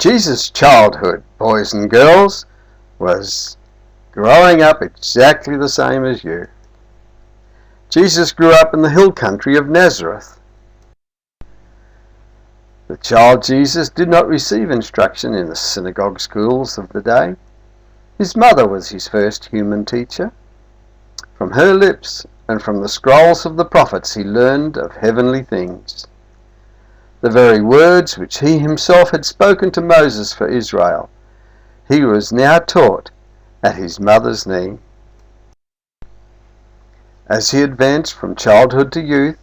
Jesus' childhood, boys and girls, was growing up exactly the same as you. Jesus grew up in the hill country of Nazareth. The child Jesus did not receive instruction in the synagogue schools of the day. His mother was his first human teacher. From her lips and from the scrolls of the prophets he learned of heavenly things, the very words which he himself had spoken to Moses for Israel. He was now taught at his mother's knee. As he advanced from childhood to youth,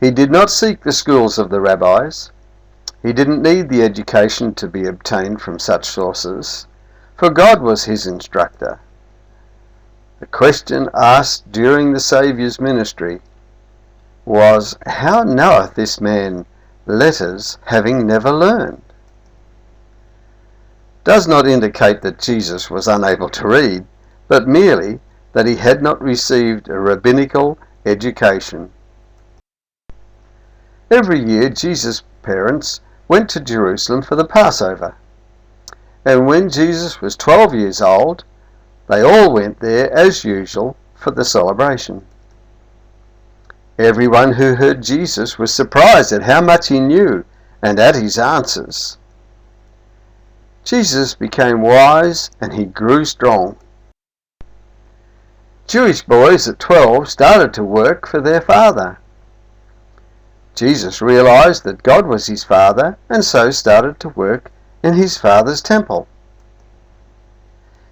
he did not seek the schools of the rabbis. He didn't need the education to be obtained from such sources, for God was his instructor. The question asked during the Saviour's ministry was, "How knoweth this man letters, having never learned?" Does not indicate that Jesus was unable to read, but merely that he had not received a rabbinical education. Every year Jesus' parents went to Jerusalem for the Passover, and when Jesus was 12 years old, they all went there as usual for the celebration. Everyone who heard Jesus was surprised at how much he knew and at his answers. Jesus became wise and he grew strong. Jewish boys at 12 started to work for their father. Jesus realized that God was his father and so started to work in his father's temple.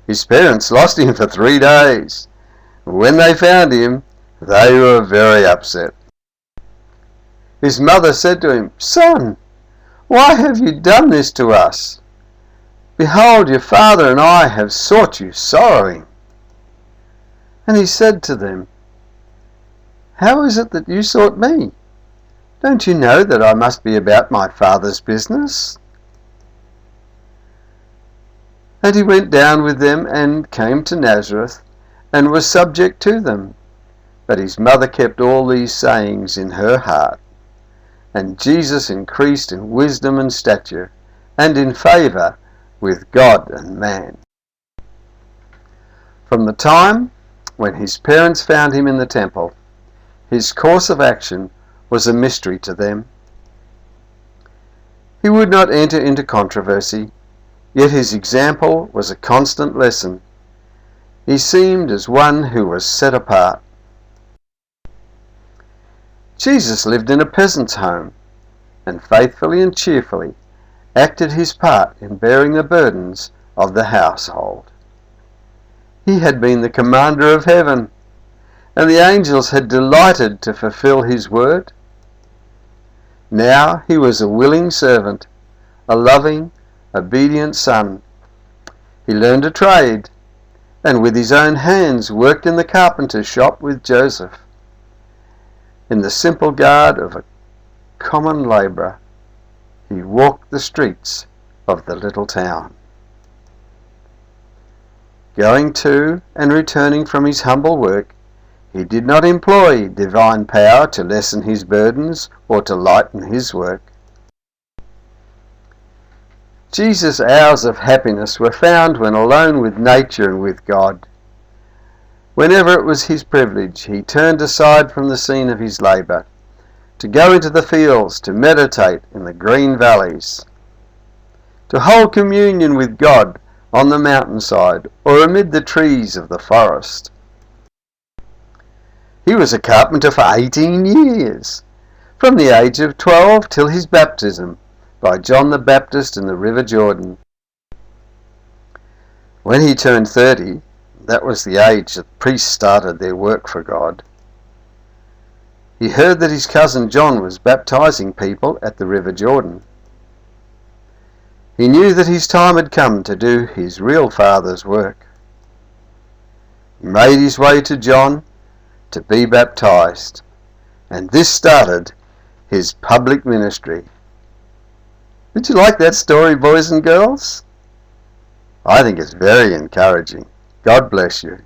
His parents lost him for 3 days. When they found him, they were very upset. His mother said to him, "Son, why have you done this to us? Behold, your father and I have sought you sorrowing." And he said to them, "How is it that you sought me? Don't you know that I must be about my father's business?" And he went down with them and came to Nazareth and was subject to them. But his mother kept all these sayings in her heart. And Jesus increased in wisdom and stature and in favour with God and man. From the time when his parents found him in the temple, his course of action was a mystery to them. He would not enter into controversy, yet his example was a constant lesson. He seemed as one who was set apart. Jesus lived in a peasant's home, and faithfully and cheerfully acted his part in bearing the burdens of the household. He had been the commander of heaven, and the angels had delighted to fulfill his word. Now he was a willing servant, a loving, obedient son. He learned a trade, and with his own hands worked in the carpenter's shop with Joseph. In the simple garb of a common labourer, he walked the streets of the little town. Going to and returning from his humble work, he did not employ divine power to lessen his burdens or to lighten his work. Jesus' hours of happiness were found when alone with nature and with God. Whenever it was his privilege, he turned aside from the scene of his labour, to go into the fields, to meditate in the green valleys, to hold communion with God on the mountainside or amid the trees of the forest. He was a carpenter for 18 years, from the age of 12 till his baptism by John the Baptist in the River Jordan. When he turned 30, that was the age that priests started their work for God. He heard that his cousin John was baptizing people at the River Jordan. He knew that his time had come to do his real father's work. He made his way to John to be baptized, and this started his public ministry. Did you like that story, boys and girls? I think it's very encouraging. God bless you.